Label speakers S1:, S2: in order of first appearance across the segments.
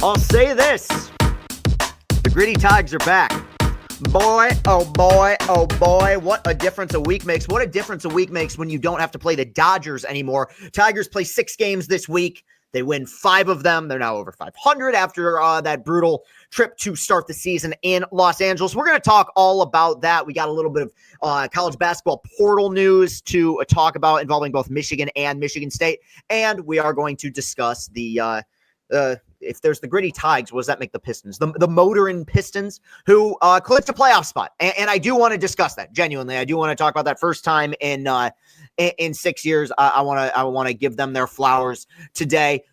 S1: I'll say this. The Gritty Tigers are back. Boy, oh boy, oh boy, what a difference a week makes. What a difference a week makes when you don't have to play the Dodgers anymore. Tigers play 6 games this week. They win 5 of them. They're now over 500 after that brutal trip to start the season in Los Angeles. We're going to talk all about that. We got a little bit of college basketball portal news to talk about involving both Michigan and Michigan State. And we are going to discuss the if there's the Gritty Tigers, what does that make the Pistons? The motoring Pistons who clinched a playoff spot. And I do want to discuss that, genuinely. I do want to talk about that first time in 6 years. I want to give them their flowers today.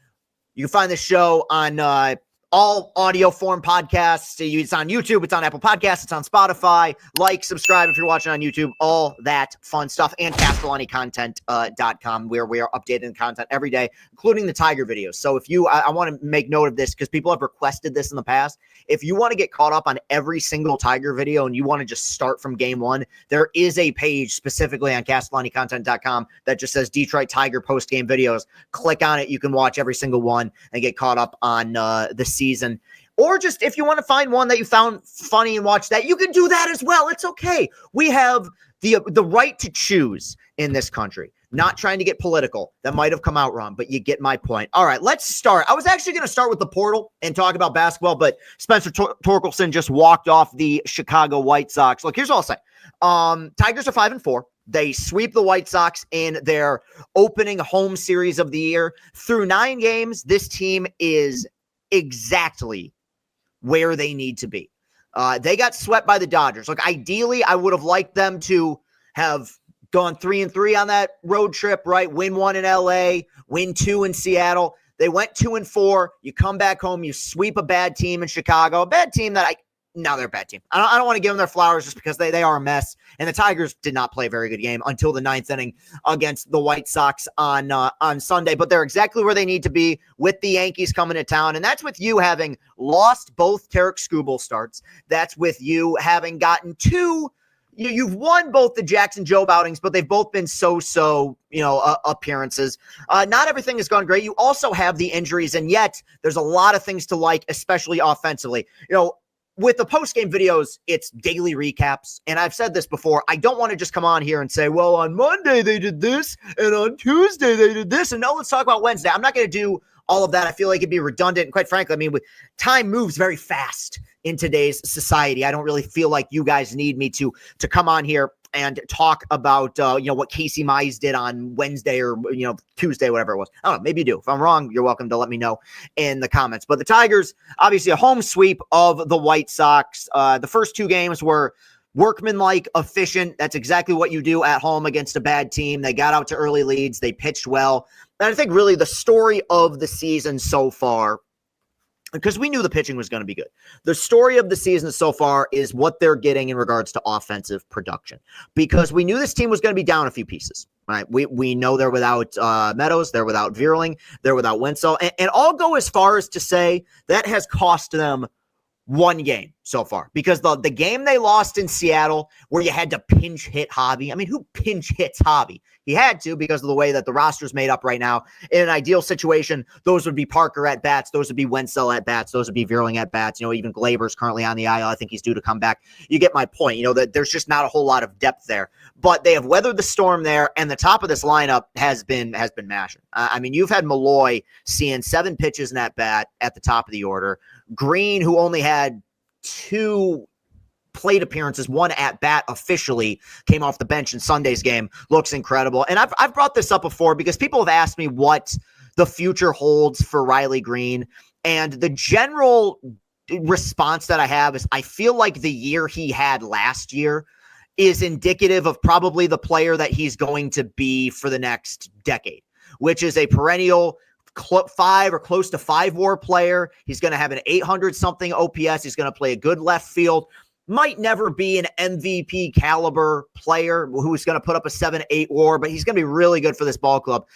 S1: You can find the show on all audio form podcasts. It's on YouTube, it's on Apple Podcasts, it's on Spotify. Like, subscribe if you're watching on YouTube, all that fun stuff. And CastellaniContent.com, where we are updating content every day, including the Tiger videos. So if you, I want to make note of this because people have requested this in the past. If you want to get caught up on every single Tiger video and you want to just start from game one, there is a page specifically on CastellaniContent.com that just says Detroit Tiger post-game videos. Click on it. You can watch every single one and get caught up on the season. Or just if you want to find one that you found funny and watch that, you can do that as well. It's okay. We have the right to choose in this country. Not trying to get political. That might have come out wrong, but you get my point. All right, let's start. I was actually going to start with the portal and talk about basketball, but Spencer Torkelson just walked off the Chicago White Sox. Look, here's what I'll say. Tigers are 5-4. They sweep the White Sox in their opening home series of the year. Through 9 games, this team is exactly where they need to be. They got swept by the Dodgers. Look, ideally, I would have liked them to have gone 3-3 on that road trip, right? Win 1 in LA, win 2 in Seattle. They went 2-4. You come back home, you sweep a bad team in Chicago, a bad team that now they're a bad team. I don't want to give them their flowers just because they are a mess. And the Tigers did not play a very good game until the 9th inning against the White Sox on Sunday. But they're exactly where they need to be with the Yankees coming to town. And that's with you having lost both Tarek Skubal starts. That's with you having gotten 2. You've won both the Jackson Jobe outings, but they've both been so-so, appearances. Not everything has gone great. You also have the injuries, and yet there's a lot of things to like, especially offensively. With the post-game videos, it's daily recaps. And I've said this before. I don't want to just come on here and say, well, on Monday they did this, and on Tuesday they did this, and no, let's talk about Wednesday. I'm not going to do all of that. I feel like it'd be redundant. And quite frankly, time moves very fast in today's society. I don't really feel like you guys need me to come on here and talk about, what Casey Mize did on Wednesday or, Tuesday, whatever it was. I don't know. Maybe you do. If I'm wrong, you're welcome to let me know in the comments. But the Tigers, obviously a home sweep of the White Sox. The first 2 games were workmanlike, efficient. That's exactly what you do at home against a bad team. They got out to early leads. They pitched well. And I think really the story of the season so far, because we knew the pitching was going to be good. The story of the season so far is what they're getting in regards to offensive production, because we knew this team was going to be down a few pieces, right? We know they're without Meadows, they're without Vierling, they're without Winslow, and I'll go as far as to say that has cost them 1 game so far, because the game they lost in Seattle where you had to pinch hit Hobby. I mean, who pinch hits Hobby? He had to because of the way that the roster's made up right now. In an ideal situation, those would be Parker at bats. Those would be Wenzel at bats. Those would be Vierling at bats. Even Glaber's currently on the IL. I think he's due to come back. You get my point. That there's just not a whole lot of depth there. But they have weathered the storm there, and the top of this lineup has been mashing. You've had Malloy seeing 7 pitches in at bat at the top of the order. Green, who only had 2 plate appearances, 1 at bat officially, came off the bench in Sunday's game, looks incredible. And I've brought this up before because people have asked me what the future holds for Riley Green. And the general response that I have is I feel like the year he had last year is indicative of probably the player that he's going to be for the next decade, which is a perennial 5 or close to 5 WAR player. He's going to have an 800 something OPS. He's going to play a good left field. Might never be an MVP caliber player who's going to put up a 7-8 WAR, but he's going to be really good for this ball club.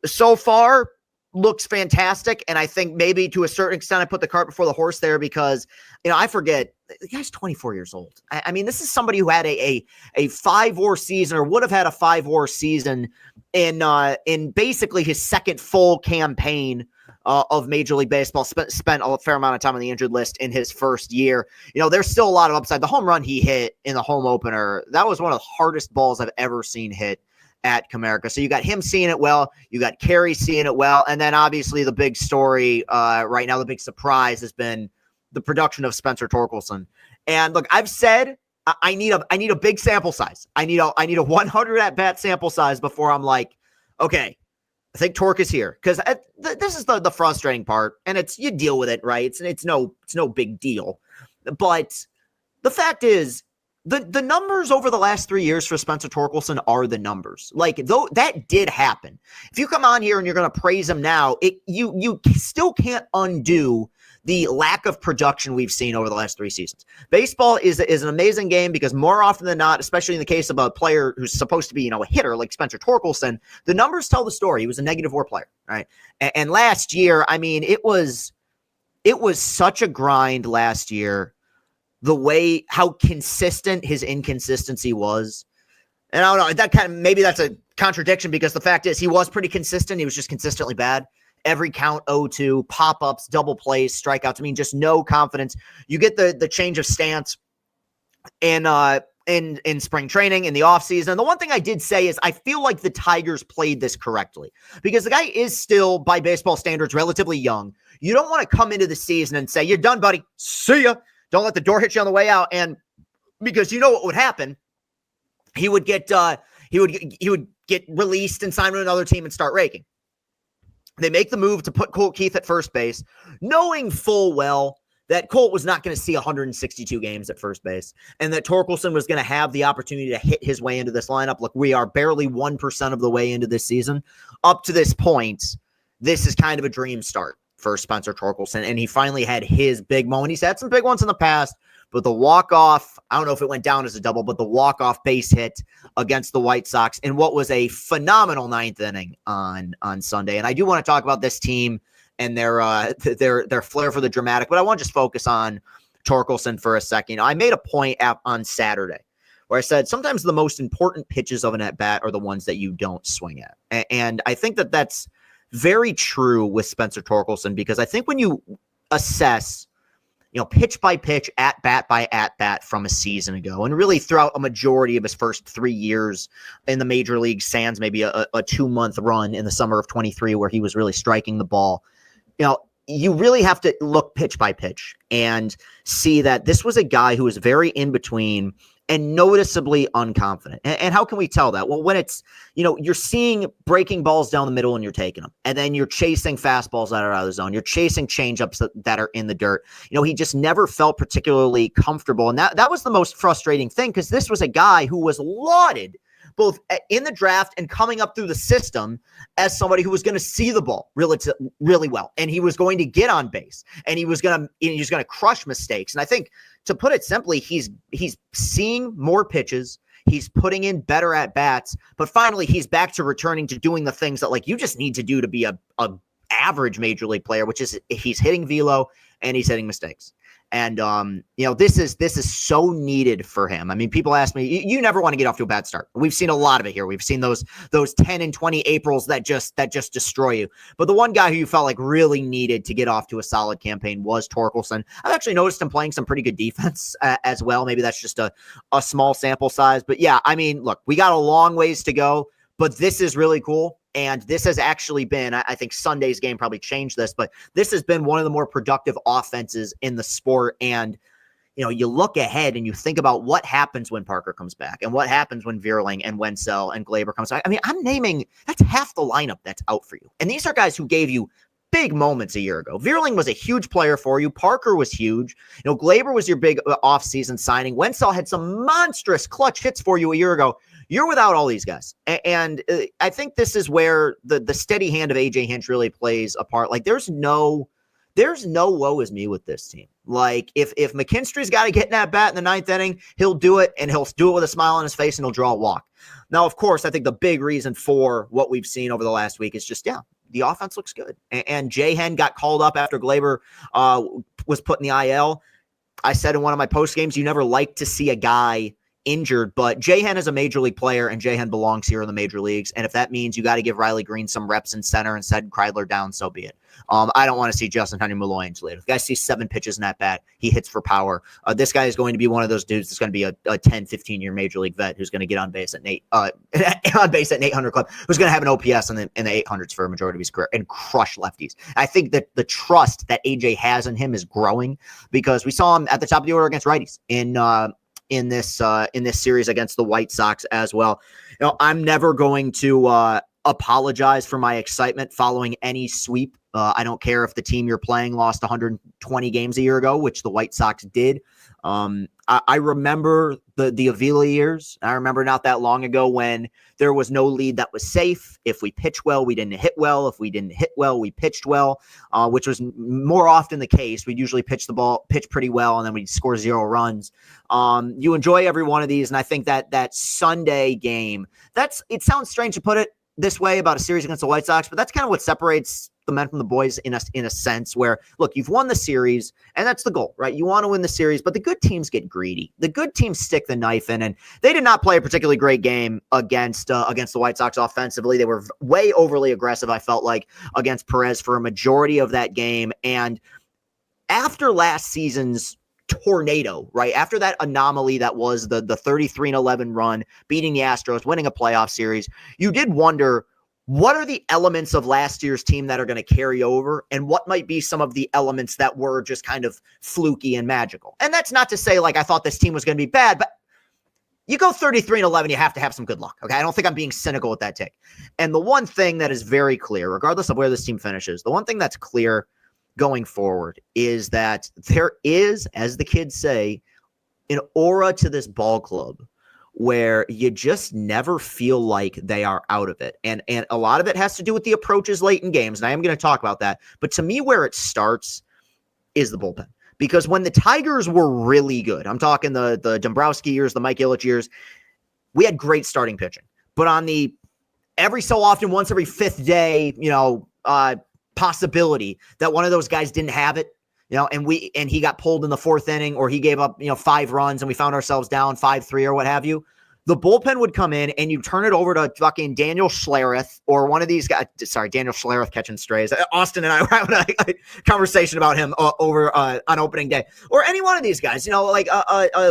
S1: So far, looks fantastic, and I think maybe to a certain extent I put the cart before the horse there because, I forget, the guy's 24 years old. This is somebody who had a 5-WAR season or would have had a 5-WAR season in basically his second full campaign of Major League Baseball, spent a fair amount of time on the injured list in his first year. There's still a lot of upside. The home run he hit in the home opener, that was one of the hardest balls I've ever seen hit at Comerica. So you got him seeing it well, you got Carey seeing it well, and then obviously the big story right now, the big surprise has been the production of Spencer Torkelson. And look, I've said I need a big sample size. I need a 100 at bat sample size before I'm like, okay, I think Torque is here, because this is the frustrating part, and you deal with it, right? It's no big deal, but the fact is, the numbers over the last 3 years for Spencer Torkelson are the numbers. Like, though that did happen. If you come on here and you're going to praise him now, you still can't undo the lack of production we've seen over the last 3 seasons. Baseball is an amazing game because more often than not, especially in the case of a player who's supposed to be, a hitter like Spencer Torkelson, the numbers tell the story. He was a -4 player, right? And last year, I mean, it was such a grind last year, the way how consistent his inconsistency was. And I don't know, maybe that's a contradiction, because the fact is he was pretty consistent. He was just consistently bad. Every count 0-2, pop-ups, double plays, strikeouts. I mean, just no confidence. You get the change of stance in spring training, in the offseason. The one thing I did say is I feel like the Tigers played this correctly, because the guy is still, by baseball standards, relatively young. You don't want to come into the season and say, you're done, buddy. See ya. Don't let the door hit you on the way out. And because you know what would happen, he would get released and signed with another team and start raking. They make the move to put Colt Keith at first base, knowing full well that Colt was not going to see 162 games at first base, and that Torkelson was going to have the opportunity to hit his way into this lineup. Look, we are barely 1% of the way into this season. Up to this point, this is kind of a dream start for Spencer Torkelson, and he finally had his big moment. He's had some big ones in the past, but the walk-off, I don't know if it went down as a double, but the walk-off base hit against the White Sox in what was a phenomenal ninth inning on Sunday. And I do want to talk about this team and their flair for the dramatic, but I want to just focus on Torkelson for a second. I made a point on Saturday where I said sometimes the most important pitches of an at-bat are the ones that you don't swing at. And I think that that's very true with Spencer Torkelson, because I think when you assess pitch by pitch, at bat by at bat from a season ago, and really throughout a majority of his first 3 years in the major league, sans maybe a 2-month run in the summer of 23 where he was really striking the ball, you really have to look pitch by pitch and see that this was a guy who was very in between and noticeably unconfident. And how can we tell that? Well, when it's, you're seeing breaking balls down the middle and you're taking them, and then you're chasing fastballs that are out of the zone. You're chasing changeups that are in the dirt. He just never felt particularly comfortable. And that was the most frustrating thing, because this was a guy who was lauded both in the draft and coming up through the system as somebody who was going to see the ball really well. And he was going to get on base, and he was going to crush mistakes. And I think, to put it simply, he's seeing more pitches. He's putting in better at bats, but finally he's back to returning to doing the things that you just need to do to be a average major league player, which is he's hitting velo and he's hitting mistakes. And, this is so needed for him. I mean, people ask me, you never want to get off to a bad start. We've seen a lot of it here. We've seen those 10 and 20 Aprils that just destroy you. But the one guy who you felt like really needed to get off to a solid campaign was Torkelson. I've actually noticed him playing some pretty good defense as well. Maybe that's just a small sample size. But yeah, I mean, look, we got a long ways to go, but this is really cool. And this has actually been, I think Sunday's game probably changed this, but this has been one of the more productive offenses in the sport. And, you look ahead and you think about what happens when Parker comes back, and what happens when Vierling and Wenzel and Glaber comes back. I mean, that's half the lineup that's out for you. And these are guys who gave you big moments a year ago. Vierling was a huge player for you. Parker was huge. Glaber was your big offseason signing. Wenzel had some monstrous clutch hits for you a year ago. You're without all these guys. And I think this is where the steady hand of AJ Hinch really plays a part. There's no woe is me with this team. If McKinstry's got to get in that bat in the ninth inning, he'll do it, and he'll do it with a smile on his face, and he'll draw a walk. Now, of course, I think the big reason for what we've seen over the last week is just, the offense looks good. And Jahan got called up after Glaber was put in the IL. I said in one of my post games, you never like to see a guy injured, but Jahan is a major league player, and Jahan belongs here in the major leagues. And if that means you got to give Riley Green some reps in center and send Kreidler down, so be it. I don't want to see Justin Henry Malloy later. The guy sees 7 pitches in that bat. He hits for power. This guy is going to be one of those dudes that's going to be a 10, 15-year major league vet who's going to get on base at an 800 club, who's going to have an OPS in the 800s for a majority of his career and crush lefties. I think that the trust that AJ has in him is growing because we saw him at the top of the order against righties in this series against the White Sox as well. I'm never going to apologize for my excitement following any sweep. I don't care if the team you're playing lost 120 games a year ago, which the White Sox did. I remember the Avila years. I remember not that long ago when there was no lead that was safe. If we pitched well, we didn't hit well. If we didn't hit well, we pitched well, which was more often the case. We'd usually pitch pretty well, and then we'd score 0 runs. You enjoy every one of these, and I think that Sunday game, it sounds strange to put it this way about a series against the White Sox, but that's kind of what separates the men from the boys in a sense where, look, you've won the series, and that's the goal, right? You want to win the series, but the good teams get greedy. The good teams stick the knife in, and they did not play a particularly great game against the White Sox offensively. They were way overly aggressive, I felt like, against Perez for a majority of that game. And after last season's tornado, right? After that anomaly that was the 33-11 run, beating the Astros, winning a playoff series, you did wonder, what are the elements of last year's team that are going to carry over, and what might be some of the elements that were just kind of fluky and magical? And that's not to say like I thought this team was going to be bad, but you go 33-11, you have to have some good luck. Okay, I don't think I'm being cynical with that take. And the one thing that is very clear, regardless of where this team finishes, the one thing that's clear going forward is that there is, as the kids say, an aura to this ball club where you just never feel like they are out of it. And a lot of it has to do with the approaches late in games, and I am going to talk about that. But to me, where it starts is the bullpen. Because when the Tigers were really good, I'm talking the Dombrowski years, the Mike Ilitch years, we had great starting pitching. But on the every so often, once every fifth day, possibility that one of those guys didn't have it, and he got pulled in the 4th inning, or he gave up, 5 runs and we found ourselves down 5-3 or what have you. The bullpen would come in and you turn it over to fucking Daniel Schlereth or one of these guys. Sorry, Daniel Schlereth catching strays. Austin and I were having a conversation about him over on opening day, or any one of these guys, like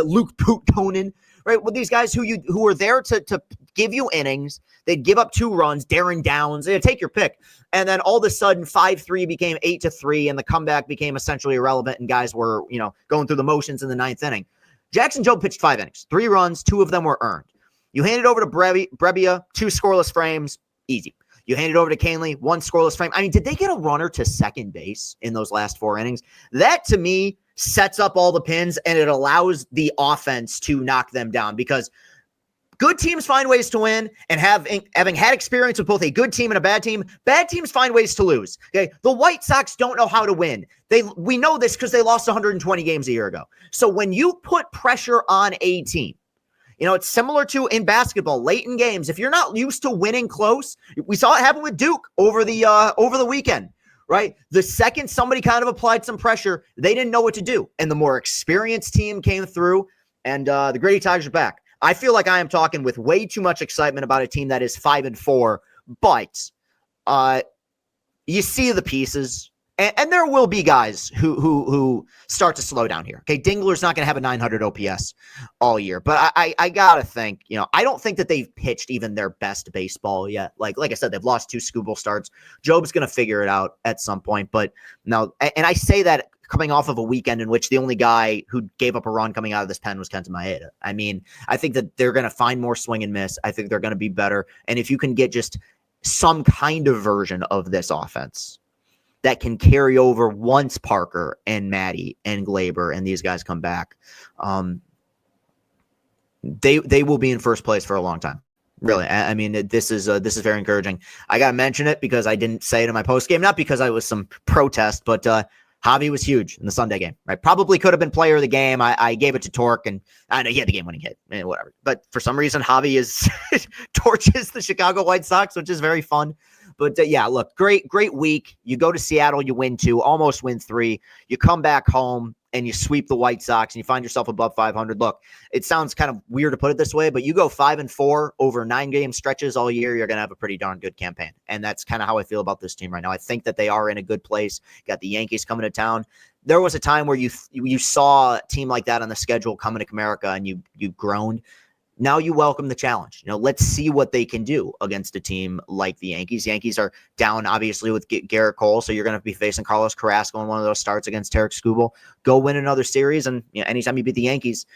S1: Luke Putonen, right? With these guys who are there to give you innings. They'd give up 2 runs, Darren Downs, they'd take your pick. And then all of a sudden 5-3 became 8-3 and the comeback became essentially irrelevant and guys were, going through the motions in the 9th inning. Jackson Jobe pitched 5 innings, 3 runs, 2 of them were earned. You hand it over to Brebbia, 2 scoreless frames, easy. You hand it over to Canley, 1 scoreless frame. I mean, did they get a runner to second base in those last 4 innings? That, to me, sets up all the pins, and it allows the offense to knock them down because good teams find ways to win, and having had experience with both a good team and a bad teams find ways to lose. Okay, the White Sox don't know how to win. We know this because they lost 120 games a year ago. So when you put pressure on a team, it's similar to in basketball, late in games. If you're not used to winning close, we saw it happen with Duke over the weekend, right? The second somebody kind of applied some pressure, they didn't know what to do, and the more experienced team came through, and the Gritty Tigers are back. I feel like I am talking with way too much excitement about a team that is 5-4, but you see the pieces, and there will be guys who start to slow down here. Okay, Dingler's not going to have a 900 OPS all year, but I gotta think, I don't think that they've pitched even their best baseball yet. Like I said, they've lost 2 Scooble starts. Jobe's going to figure it out at some point, but no, and I say that coming off of a weekend in which the only guy who gave up a run coming out of this pen was Kenta Maeda. I mean, I think that they're going to find more swing and miss. I think they're going to be better. And if you can get just some kind of version of this offense that can carry over once Parker and Matty and Glaber and these guys come back, they will be in first place for a long time. Really. I mean, this is very encouraging. I got to mention it because I didn't say it in my post game, not because I was some protest, but Javi was huge in the Sunday game, right? Probably could have been player of the game. I gave it to Torque, and I know he had the game-winning hit, and whatever. But for some reason, Javi torches the Chicago White Sox, which is very fun. But yeah, look, great week. You go to Seattle, you win 2, almost win 3. You come back home, and you sweep the White Sox and you find yourself above 500. Look, it sounds kind of weird to put it this way, but you go 5-4 over 9-game stretches all year, you're going to have a pretty darn good campaign. And that's kind of how I feel about this team right now. I think that they are in a good place. Got the Yankees coming to town. There was a time where you saw a team like that on the schedule coming to Comerica and you groaned. Now you welcome the challenge. Let's see what they can do against a team like the Yankees. Yankees are down, obviously, with Garrett Cole, so you're going to be facing Carlos Carrasco in one of those starts against Tarek Skubal. Go win another series, and anytime you beat the Yankees,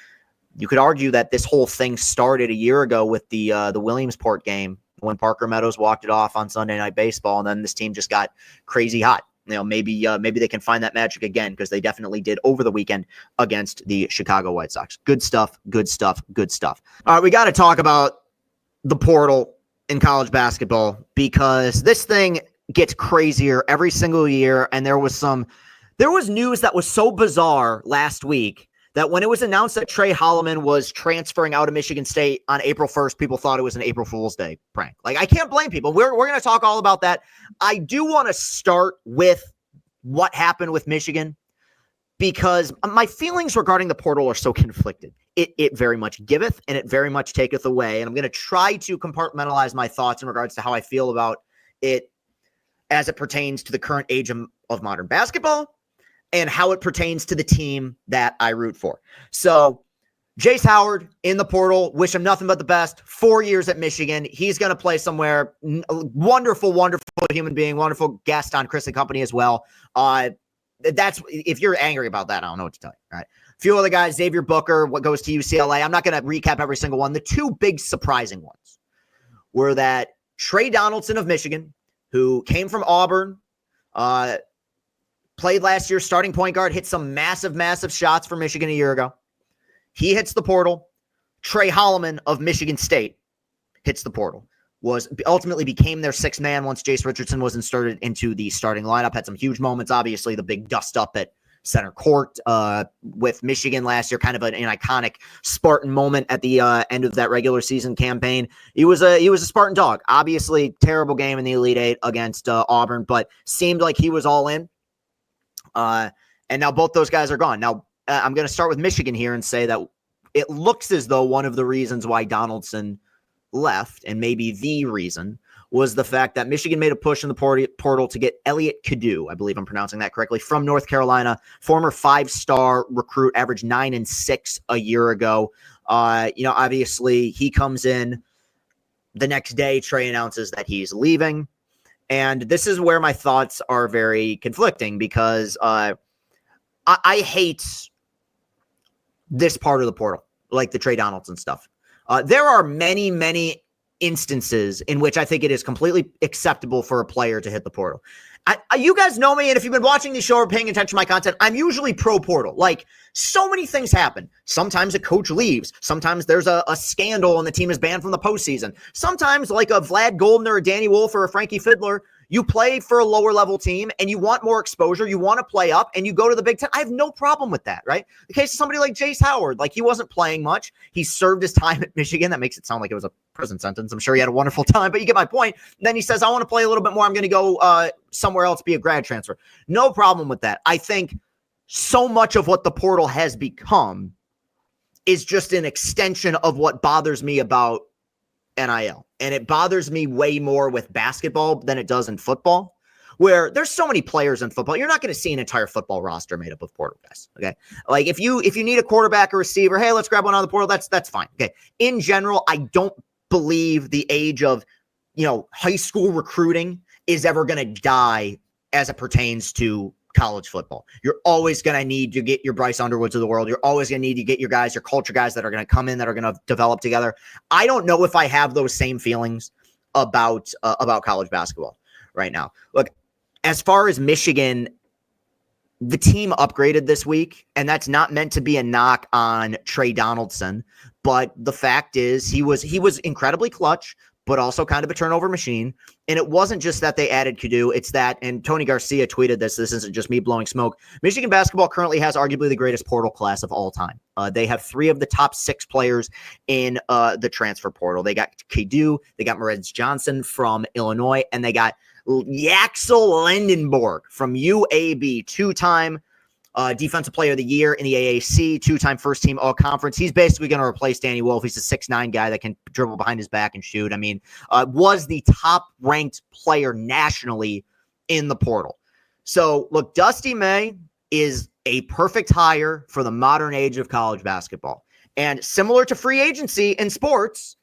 S1: you could argue that this whole thing started a year ago with the Williamsport game when Parker Meadows walked it off on Sunday Night Baseball, and then this team just got crazy hot. Maybe they can find that magic again, because they definitely did over the weekend against the Chicago White Sox. Good stuff, good stuff, good stuff. All right, we got to talk about the portal in college basketball, because this thing gets crazier every single year, and there was news that was so bizarre last week that when it was announced that Trey Holloman was transferring out of Michigan State on April 1st, people thought it was an April Fool's Day prank. I can't blame people. We're going to talk all about that. I do want to start with what happened with Michigan, because my feelings regarding the portal are so conflicted. It very much giveth and it very much taketh away. And I'm going to try to compartmentalize my thoughts in regards to how I feel about it as it pertains to the current age of modern basketball, and how it pertains to the team that I root for. So Jace Howard in the portal, wish him nothing but the best. 4 years at Michigan. He's going to play somewhere. Wonderful, wonderful human being, wonderful guest on Chris and Company as well. That's, if you're angry about that, I don't know what to tell you. All right. A few other guys, Xavier Booker, what goes to UCLA. I'm not going to recap every single one. The two big surprising ones were that Trey Donaldson of Michigan, who came from Auburn, played last year, starting point guard, hit some massive, massive shots for Michigan a year ago. He hits the portal. Trey Holloman of Michigan State hits the portal. Ultimately became their sixth man once Jace Richardson was inserted into the starting lineup. Had some huge moments, obviously, the big dust up at center court with Michigan last year, kind of an iconic Spartan moment at the end of that regular season campaign. He was a Spartan dog. Obviously, terrible game in the Elite Eight against Auburn, but seemed like he was all in. And now both those guys are gone. Now, I'm going to start with Michigan here and say that it looks as though one of the reasons why Donaldson left, and maybe the reason, was the fact that Michigan made a push in the portal to get Elliot Cadeau, I believe I'm pronouncing that correctly, from North Carolina, former 5-star recruit, averaged 9 and 6 a year ago. Obviously he comes in the next day. Trey announces that he's leaving. And this is where my thoughts are very conflicting, because I hate this part of the portal, like the Trey Donaldson stuff. There are many, many instances in which I think it is completely acceptable for a player to hit the portal. You guys know me, and if you've been watching the show or paying attention to my content, I'm usually pro portal. Like, so many things happen. Sometimes a coach leaves. Sometimes there's a scandal and the team is banned from the postseason. Sometimes, like a Vlad Golden or a Danny Wolf or a Frankie Fiddler, you play for a lower level team and you want more exposure. You want to play up and you go to the Big Ten. I have no problem with that, right? The case of somebody like Jace Howard, like, he wasn't playing much. He served his time at Michigan. That makes it sound like it was a prison sentence. I'm sure he had a wonderful time, but you get my point. Then he says, I want to play a little bit more. I'm going to go somewhere else, be a grad transfer. No problem with that. I think so much of what the portal has become is just an extension of what bothers me about NIL. And it bothers me way more with basketball than it does in football, where there's so many players in football. You're not going to see an entire football roster made up of portal guys. Okay. Like, if you need a quarterback or receiver, hey, let's grab one out of the portal. That's fine. Okay. In general, I don't believe the age of, high school recruiting is ever going to die as it pertains to college football. You're always going to need to get your Bryce Underwoods of the world. You're always going to need to get your guys, your culture guys that are going to come in, that are going to develop together. I don't know if I have those same feelings about college basketball right now. Look, as far as Michigan, the team upgraded this week, and that's not meant to be a knock on Trey Donaldson, but the fact is he was incredibly clutch, but also kind of a turnover machine. And it wasn't just that they added Cadeau. It's that, and Tony Garcia tweeted this isn't just me blowing smoke, Michigan basketball currently has arguably the greatest portal class of all time. They have 3 of the top 6 players in the transfer portal. They got Cadeau, they got Moritz Johnson from Illinois, and they got Yaxel Lendenborg from UAB, 2-time Defensive Player of the Year in the AAC, two-time first-team All-Conference. He's basically going to replace Danny Wolf. He's a 6'9" guy that can dribble behind his back and shoot. I mean, was the top-ranked player nationally in the portal. So, look, Dusty May is a perfect hire for the modern age of college basketball. And similar to free agency in sports,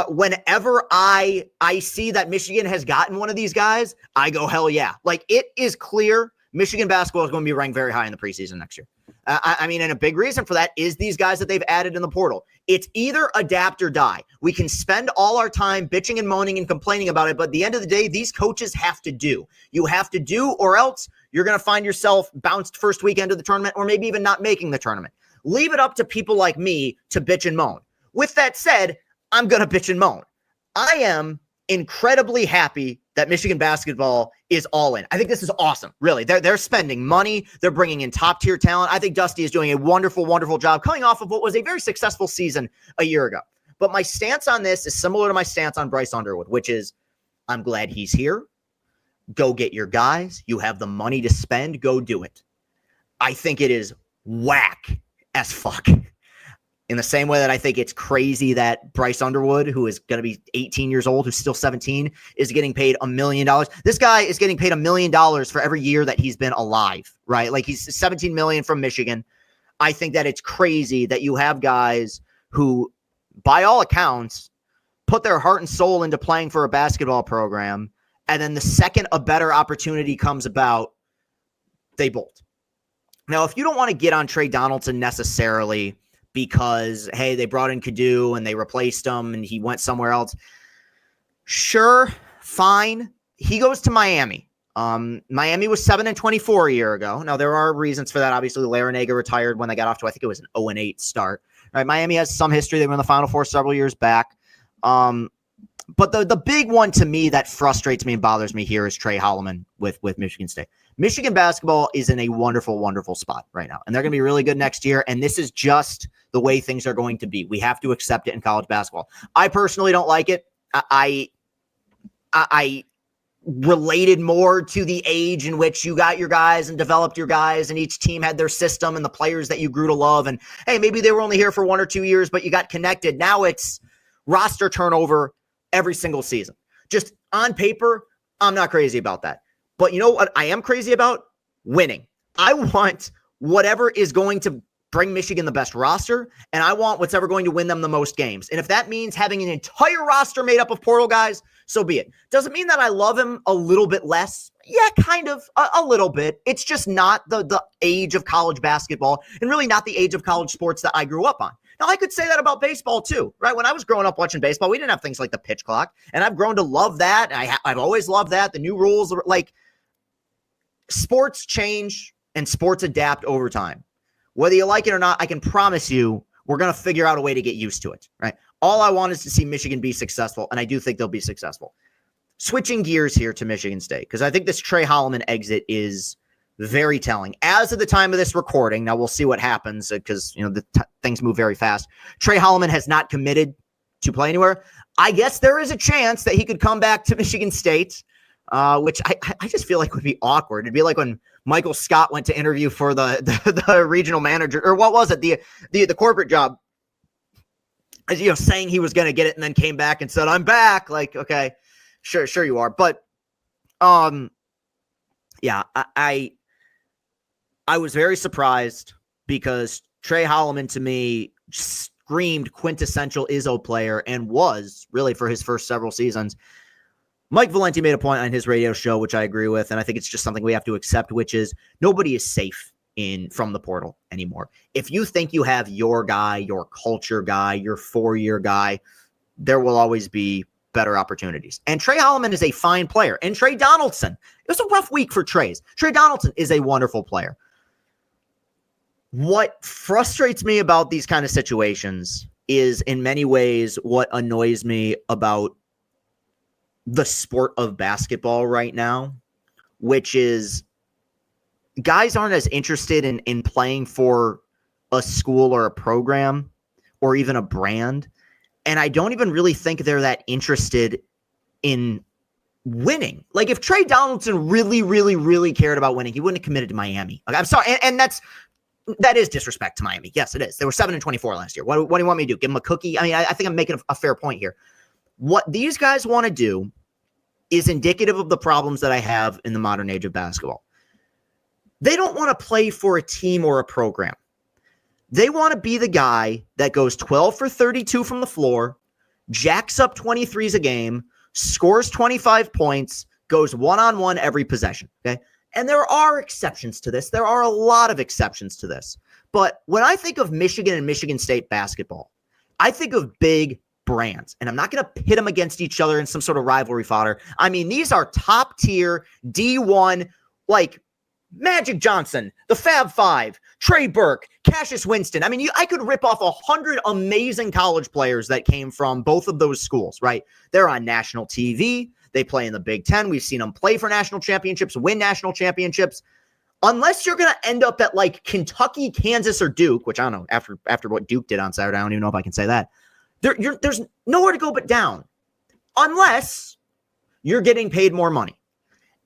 S1: whenever I see that Michigan has gotten one of these guys, I go, hell yeah. Like, it is clear Michigan basketball is going to be ranked very high in the preseason next year. I mean, and a big reason for that is these guys that they've added in the portal. It's either adapt or die. We can spend all our time bitching and moaning and complaining about it, but at the end of the day, these coaches have to do. You have to do, or else you're going to find yourself bounced first weekend of the tournament, or maybe even not making the tournament. Leave it up to people like me to bitch and moan. With that said, I'm going to bitch and moan. I am incredibly happy that Michigan basketball is all in. I think this is awesome. Really. They're spending money. They're bringing in top tier talent. I think Dusty is doing a wonderful, wonderful job coming off of what was a very successful season a year ago. But my stance on this is similar to my stance on Bryce Underwood, which is I'm glad he's here. Go get your guys. You have the money to spend. Go do it. I think it is whack as fuck. In the same way that I think it's crazy that Bryce Underwood, who is going to be 18 years old, who's still 17, is getting paid $1 million. This guy is getting paid $1 million for every year that he's been alive, right? Like, he's $17 million from Michigan. I think that it's crazy that you have guys who, by all accounts, put their heart and soul into playing for a basketball program, and then the second a better opportunity comes about, they bolt. Now, if you don't want to get on Trey Donaldson necessarily because, hey, they brought in Kadu and they replaced him and he went somewhere else, sure, fine. He goes to Miami. Miami was 7-24 a year ago. Now, there are reasons for that. Obviously, Larinaga retired when they got off to, I think it was an 0-8 start. Right? Miami has some history. They were in the Final Four several years back. But the big one to me that frustrates me and bothers me here is Trey Holloman with Michigan State. Michigan basketball is in a wonderful, wonderful spot right now, and they're going to be really good next year, and this is just the way things are going to be. We have to accept it in college basketball. I personally don't like it. I related more to the age in which you got your guys and developed your guys, and each team had their system and the players that you grew to love, and, hey, maybe they were only here for 1 or 2 years, but you got connected. Now it's roster turnover every single season. Just on paper, I'm not crazy about that. But you know what I am crazy about? Winning. I want whatever is going to bring Michigan the best roster, and I want what's ever going to win them the most games. And if that means having an entire roster made up of portal guys, so be it. Doesn't mean that I love him a little bit less. Yeah, kind of, a little bit. It's just not the age of college basketball, and really not the age of college sports that I grew up on. Now, I could say that about baseball, too, right? When I was growing up watching baseball, we didn't have things like the pitch clock, and I've grown to love that. I've always loved that. The new rules, like, sports change and sports adapt over time. Whether you like it or not, I can promise you we're going to figure out a way to get used to it, right? All I want is to see Michigan be successful, and I do think they'll be successful. Switching gears here to Michigan State, because I think this Trey Holloman exit is very telling. As of the time of this recording, now we'll see what happens because, things move very fast. Trey Holloman has not committed to play anywhere. I guess there is a chance that he could come back to Michigan State, which I just feel like would be awkward. It'd be like when Michael Scott went to interview for the regional manager, or what was it, the corporate job, saying he was going to get it and then came back and said, "I'm back." Like, okay, sure you are, but yeah, I was very surprised because Trey Holloman to me screamed quintessential Izzo player and was really for his first several seasons. Mike Valenti made a point on his radio show, which I agree with, and I think it's just something we have to accept, which is nobody is safe from the portal anymore. If you think you have your guy, your culture guy, your 4-year guy, there will always be better opportunities. And Trey Holloman is a fine player. And Trey Donaldson, it was a rough week for Trey's. Trey Donaldson is a wonderful player. What frustrates me about these kind of situations is in many ways what annoys me about the sport of basketball right now, which is guys aren't as interested in playing for a school or a program or even a brand. And I don't even really think they're that interested in winning. Like if Trey Donaldson really, really, really cared about winning, he wouldn't have committed to Miami. Like, I'm sorry. And that is disrespect to Miami. Yes, it is. They were 7-24 last year. What do you want me to do? Give them a cookie? I mean, I think I'm making a fair point here. What these guys want to do is indicative of the problems that I have in the modern age of basketball. They don't want to play for a team or a program. They want to be the guy that goes 12 for 32 from the floor, jacks up 23s a game, scores 25 points, goes one-on-one every possession, okay? And there are exceptions to this. There are a lot of exceptions to this. But when I think of Michigan and Michigan State basketball, I think of big brands. And I'm not going to pit them against each other in some sort of rivalry fodder. I mean, these are top-tier D1, like Magic Johnson, the Fab Five, Trey Burke, Cassius Winston. I mean, I could rip off 100 amazing college players that came from both of those schools, right? They're on national TV. They play in the Big Ten. We've seen them play for national championships, win national championships. Unless you're going to end up at like Kentucky, Kansas, or Duke, which I don't know, after what Duke did on Saturday, I don't even know if I can say that. There's nowhere to go but down. Unless you're getting paid more money.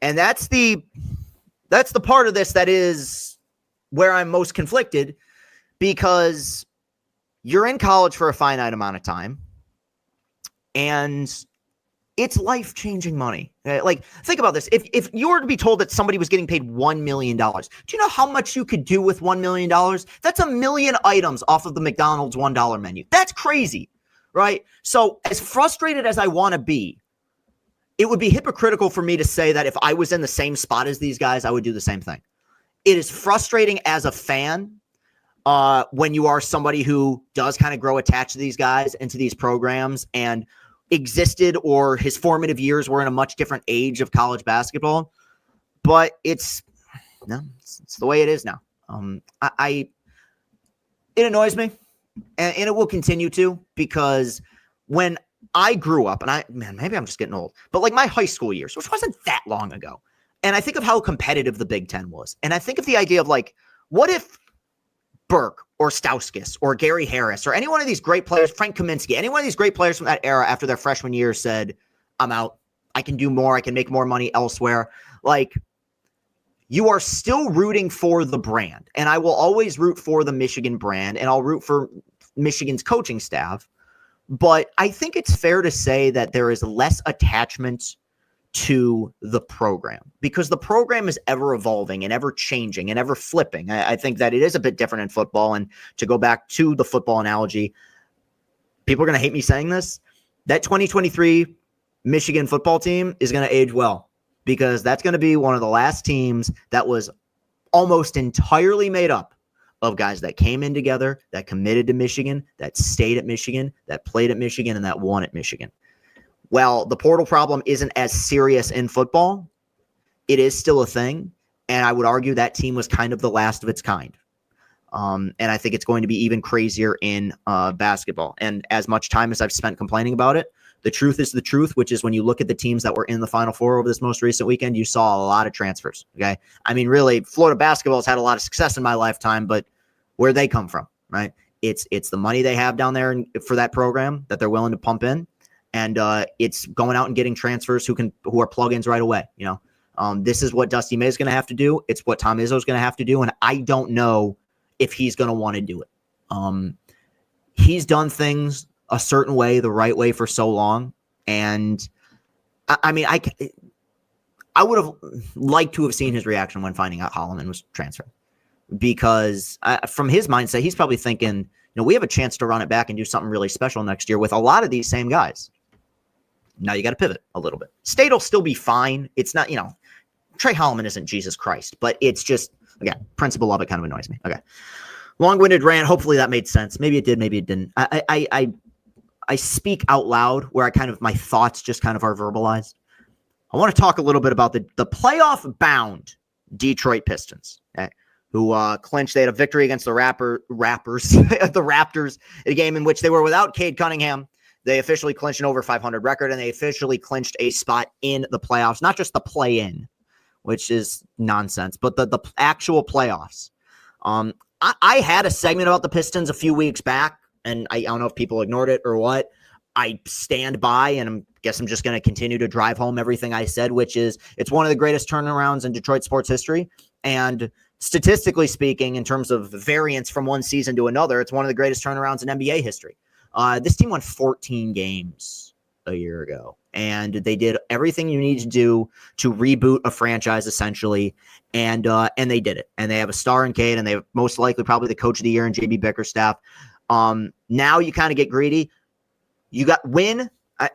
S1: And that's the part of this that is where I'm most conflicted, because you're in college for a finite amount of time and it's life-changing money. Like, think about this. If you were to be told that somebody was getting paid $1 million, do you know how much you could do with $1 million? That's a million items off of the McDonald's $1 menu. That's crazy, right? So as frustrated as I want to be, it would be hypocritical for me to say that if I was in the same spot as these guys, I would do the same thing. It is frustrating as a fan when you are somebody who does kind of grow attached to these guys and to these programs and existed, or his formative years were in a much different age of college basketball. But it's the way it is now. It annoys me, and it will continue to, because when I grew up, and maybe I'm just getting old, but like my high school years, which wasn't that long ago, and I think of how competitive the Big Ten was, and I think of the idea of like, what if Burke or Stauskas or Gary Harris or any one of these great players, Frank Kaminsky, any one of these great players from that era after their freshman year said, I'm out, I can do more, I can make more money elsewhere. Like, you are still rooting for the brand, and I will always root for the Michigan brand, and I'll root for Michigan's coaching staff. But I think it's fair to say that there is less attachment to the program, because the program is ever evolving and ever changing and ever flipping. I think that it is a bit different in football. And to go back to the football analogy, people are going to hate me saying this, that 2023 Michigan football team is going to age well, because that's going to be one of the last teams that was almost entirely made up of guys that came in together, that committed to Michigan, that stayed at Michigan, that played at Michigan, and that won at Michigan. Well, the portal problem isn't as serious in football. It is still a thing, and I would argue that team was kind of the last of its kind. And I think it's going to be even crazier in basketball. And as much time as I've spent complaining about it, the truth is the truth, which is when you look at the teams that were in the Final Four over this most recent weekend, you saw a lot of transfers, okay? I mean, really, Florida basketball has had a lot of success in my lifetime, but where'd they come from, right? It's the money they have down there for that program that they're willing to pump in. And it's going out and getting transfers who are plugins right away. You know, this is what Dusty May is going to have to do. It's what Tom Izzo is going to have to do, and I don't know if he's going to want to do it. He's done things a certain way, the right way, for so long, and I mean, I would have liked to have seen his reaction when finding out Holloman was transferring, because from his mindset, he's probably thinking, you know, we have a chance to run it back and do something really special next year with a lot of these same guys. Now you got to pivot a little bit. State will still be fine. It's not, you know, Trey Holloman isn't Jesus Christ, but it's just, again, principle of it kind of annoys me. Okay. Long-winded rant. Hopefully that made sense. Maybe it did. Maybe it didn't. I speak out loud where my thoughts just kind of are verbalized. I want to talk a little bit about the playoff-bound Detroit Pistons, okay, who clinched. They had a victory against the Raptors, a game in which they were without Cade Cunningham. They officially clinched an over 500 record, and they officially clinched a spot in the playoffs, not just the play-in, which is nonsense, but the actual playoffs. I had a segment about the Pistons a few weeks back, and I don't know if people ignored it or what. I stand by, and I'm guess I'm just going to continue to drive home everything I said, which is it's one of the greatest turnarounds in Detroit sports history. And statistically speaking, in terms of variance from one season to another, it's one of the greatest turnarounds in NBA history. This team won 14 games a year ago, and they did everything you need to do to reboot a franchise, essentially, and they did it. And they have a star in Cade, and they have most likely probably the coach of the year in JB Bickerstaff. Now you kind of get greedy. You got win.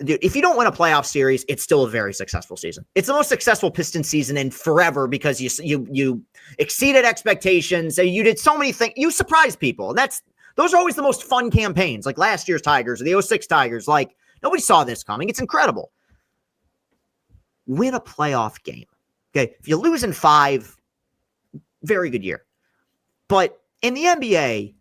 S1: Dude, if you don't win a playoff series, it's still a very successful season. It's the most successful Pistons season in forever because you exceeded expectations. You did so many things. You surprised people. And those are always the most fun campaigns, like last year's Tigers or the 06 Tigers. Like, nobody saw this coming. It's incredible. Win a playoff game. Okay, if you lose in 5, very good year. But in the NBA,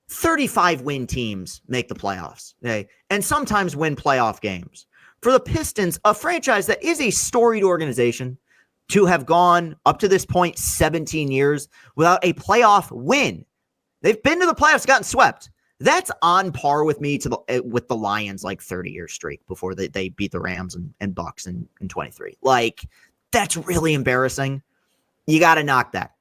S1: 35-win teams make the playoffs, okay, and sometimes win playoff games. For the Pistons, a franchise that is a storied organization, to have gone up to this point 17 years without a playoff win. They've been to the playoffs, gotten swept. That's on par with me with the Lions, like 30-year streak before they beat the Rams and Bucks in 23. Like, that's really embarrassing. You got to knock that.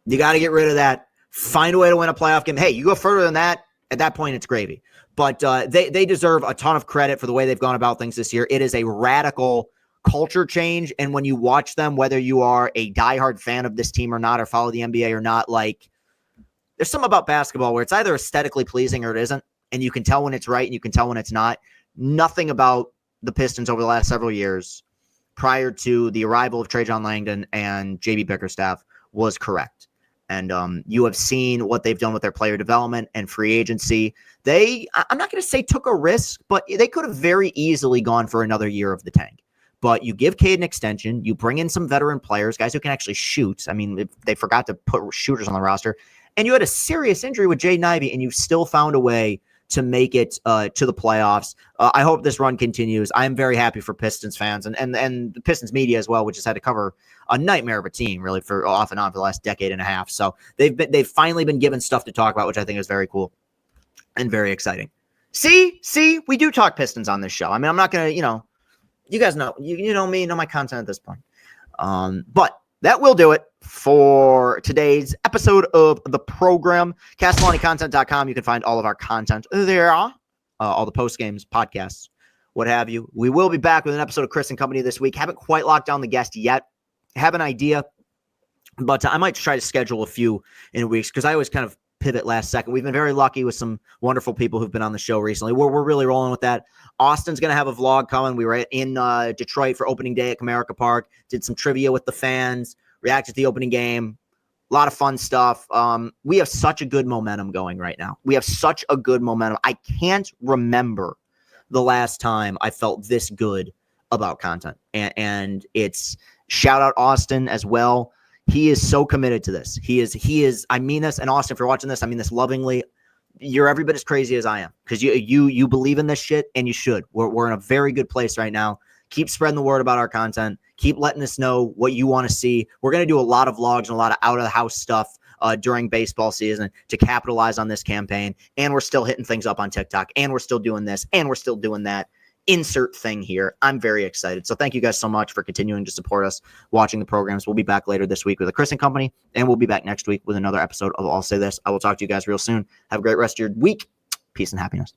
S1: You got to get rid of that. Find a way to win a playoff game. Hey, you go further than that, at that point, it's gravy. But they deserve a ton of credit for the way they've gone about things this year. It is a radical culture change. And when you watch them, whether you are a diehard fan of this team or not, or follow the NBA or not, like, there's something about basketball where it's either aesthetically pleasing or it isn't. And you can tell when it's right and you can tell when it's not. Nothing about the Pistons over the last several years prior to the arrival of Trajan Langdon and JB Bickerstaff was correct. And you have seen what they've done with their player development and free agency. I'm not going to say took a risk, but they could have very easily gone for another year of the tank. But you give Cade an extension. You bring in some veteran players, guys who can actually shoot. I mean, they forgot to put shooters on the roster. And you had a serious injury with Jaden Ivey, and you still found a way to make it to the playoffs. I hope this run continues. I am very happy for Pistons fans and the Pistons media as well, which has had to cover a nightmare of a team really for off and on for the last decade and a half. So they've finally been given stuff to talk about, which I think is very cool and very exciting. See, we do talk Pistons on this show. I mean, I'm not going to, you guys know, you know me, you know my content at this point. But that will do it for today's episode of the program. CastellaniContent.com. You can find all of our content there. All the post games, podcasts, what have you. We will be back with an episode of Chris and Company this week. Haven't quite locked down the guest yet. Have an idea, but I might try to schedule a few in weeks because I always kind of pivot last second. We've been very lucky with some wonderful people who've been on the show recently. We're really rolling with that. Austin's going to have a vlog coming. We were in Detroit for opening day at Comerica Park. Did some trivia with the fans. Reacted to the opening game. A lot of fun stuff. We have such a good momentum going right now. We have such a good momentum. I can't remember the last time I felt this good about content. And it's shout out Austin as well. He is so committed to this. He is, I mean this, and Austin, if you're watching this, I mean this lovingly. You're every bit as crazy as I am because you believe in this shit, and you should. We're in a very good place right now. Keep spreading the word about our content. Keep letting us know what you want to see. We're going to do a lot of vlogs and a lot of out-of-the-house stuff during baseball season to capitalize on this campaign. And we're still hitting things up on TikTok. And we're still doing this. And we're still doing that. Insert thing here. I'm very excited. So thank you guys so much for continuing to support us, watching the programs. We'll be back later this week with a Chris and Company. And we'll be back next week with another episode of I'll Say This. I will talk to you guys real soon. Have a great rest of your week. Peace and happiness.